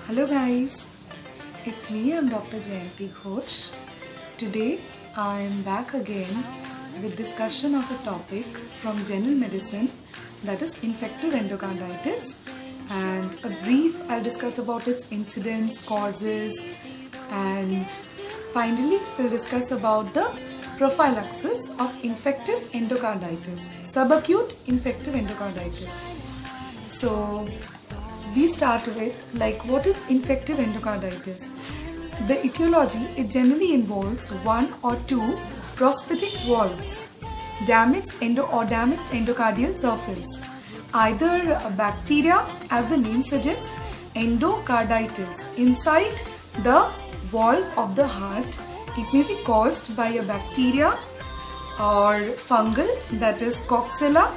Hello guys, it's me, I'm Dr. Jayanti Ghosh. Today I am back again with discussion of a topic from general medicine, that is infective endocarditis, and a brief I'll discuss about its incidence, causes, and finally we'll discuss about the prophylaxis of infective endocarditis, subacute infective endocarditis. So we start with what is infective endocarditis. The etiology, it generally involves one or two prosthetic valves, damaged endocardial surface, either a bacteria, as the name suggests, endocarditis inside the valve of the heart. It may be caused by a bacteria or fungal, that is Coxiella,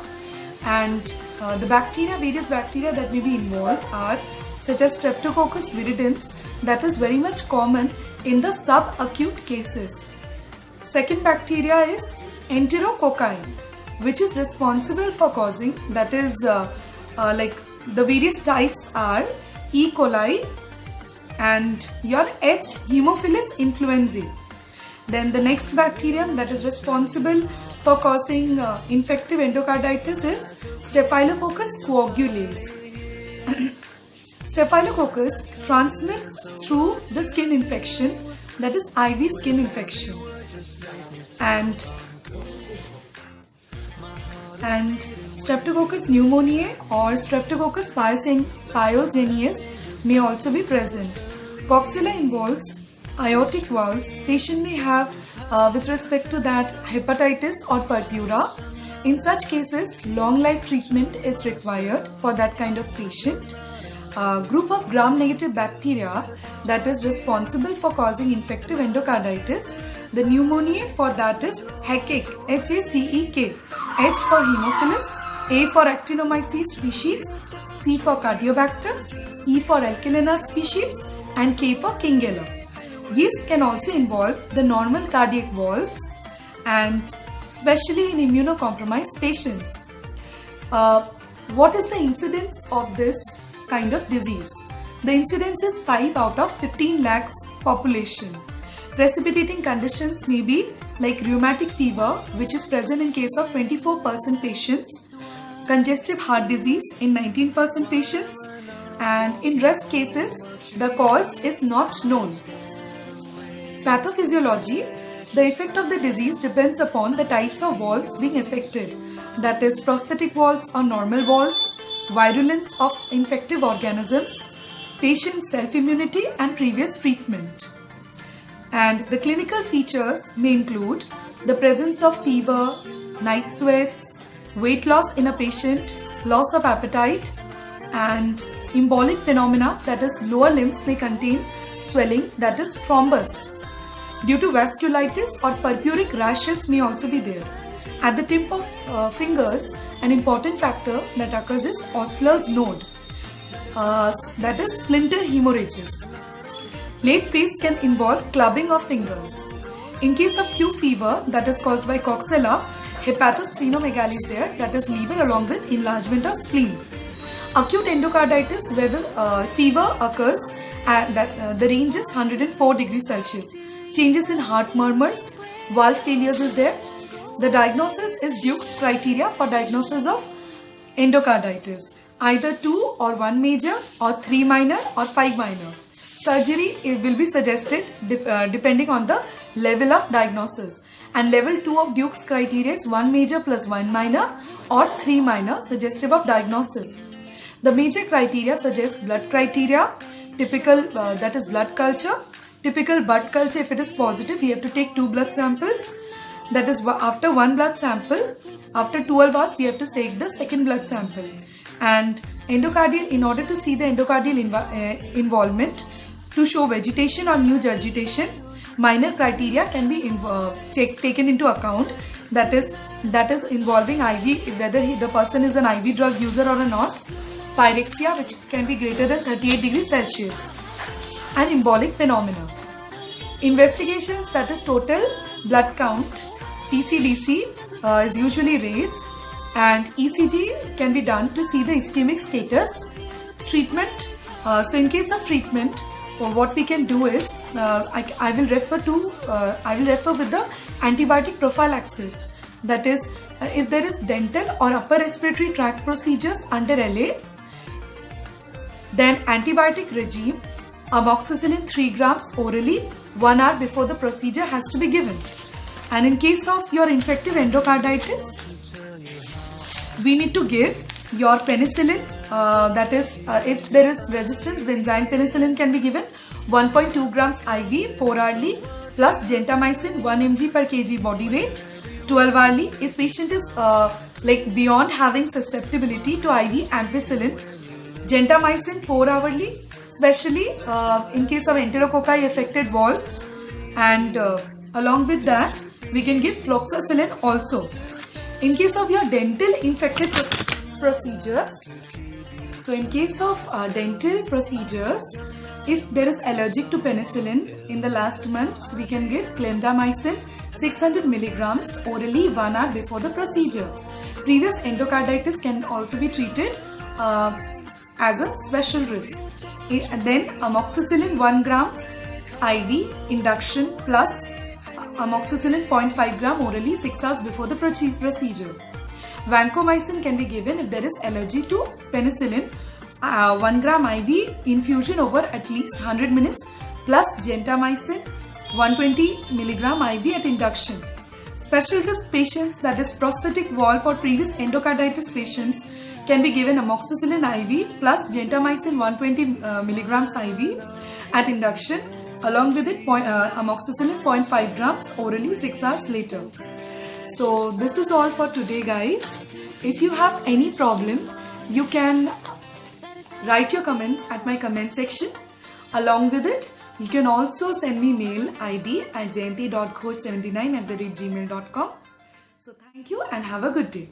and the various bacteria that may be involved are such as Streptococcus viridans, that is very much common in the subacute cases. Second bacteria is Enterococci, which is responsible for causing, that is the various types are E. coli and your H. Haemophilus influenzae. Then the next bacterium that is responsible for causing infective endocarditis is Staphylococcus coagulans. Staphylococcus transmits through the skin infection, that is IV skin infection. And Streptococcus pneumoniae or Streptococcus pyogenes may also be present. Coxiella involves aortic valves. Patient may have with respect to that hepatitis or purpura. In such cases, long life treatment is required for that kind of patient. Group of gram-negative bacteria that is responsible for causing infective endocarditis. The pneumonia for that is HACEK, H-A-C-E-K. H for Haemophilus, A for Actinomyces species, C for Cardiobacter, E for Alkalina species, and K for Kingella. Yeast can also involve the normal cardiac valves, and especially in immunocompromised patients. What is the incidence of this kind of disease? The incidence is 5 out of 15 lakhs population. Precipitating conditions may be like rheumatic fever, which is present in case of 24% patients, congestive heart disease in 19% patients, and in rest cases, the cause is not known. Pathophysiology, the effect of the disease depends upon the types of valves being affected, that is prosthetic valves or normal valves, virulence of infective organisms, patient self-immunity and previous treatment. And the clinical features may include the presence of fever, night sweats, weight loss in a patient, loss of appetite, and embolic phenomena, that is lower limbs may contain swelling, that is thrombus. Due to vasculitis or purpuric rashes may also be there. At the tip of fingers, an important factor that occurs is Osler's node, that is splinter hemorrhages. Late phase can involve clubbing of fingers. In case of Q fever that is caused by Coxiella, hepatosplenomegaly is there, that is liver along with enlargement of spleen. Acute endocarditis, where the fever occurs at the range is 104 degrees Celsius. Changes in heart murmurs, valve failures is there. The diagnosis is Duke's criteria for diagnosis of endocarditis, either 2 or 1 major or 3 minor or 5 minor. Surgery will be suggested depending on the level of diagnosis, and level 2 of Duke's criteria is 1 major plus 1 minor or 3 minor suggestive of diagnosis. The major criteria suggest blood criteria, typical that is blood culture. Typical blood culture, if it is positive, we have to take 2 blood samples. That is, after 1 blood sample, after 12 hours, we have to take the second blood sample. And endocardial, in order to see the endocardial involvement, to show vegetation or new vegetation, minor criteria can be taken into account. That is involving IV, whether the person is an IV drug user or not. Pyrexia, which can be greater than 38 degrees Celsius. And embolic phenomena. Investigations, that is total blood count, TCDC is usually raised, and ECG can be done to see the ischemic status. Treatment, So in case of treatment, what we can do is I will refer with the antibiotic prophylaxis. That is, if there is dental or upper respiratory tract procedures under LA, then antibiotic regime, amoxicillin 3 grams orally 1 hour before the procedure has to be given. And in case of your infective endocarditis, we need to give your penicillin, that is, if there is resistance, benzyl penicillin can be given 1.2 grams IV 4 hourly plus gentamicin 1 mg per kg body weight 12 hourly. If patient is beyond having susceptibility to IV ampicillin, gentamicin 4 hourly, especially in case of enterococci affected valves, and along with that we can give fluoxacillin also. In case of your dental infected procedures, so in case of dental procedures, if there is allergic to penicillin in the last month, we can give clindamycin 600 milligrams orally 1 hour before the procedure. Previous endocarditis can also be treated as a special risk. And then amoxicillin 1 gram IV induction plus amoxicillin 0.5 gram orally 6 hours before the procedure. Vancomycin can be given if there is allergy to penicillin, 1 gram IV infusion over at least 100 minutes plus gentamicin 120 milligram IV at induction. Special risk patients, that is prosthetic valve for previous endocarditis patients, can be given amoxicillin IV plus gentamicin 120 milligrams IV at induction. Along with it, amoxicillin 0.5 grams orally 6 hours later. So this is all for today, guys. If you have any problem, you can write your comments at my comment section. Along with it, you can also send me mail ID at jayanti.ghosh79@gmail.com. So thank you and have a good day.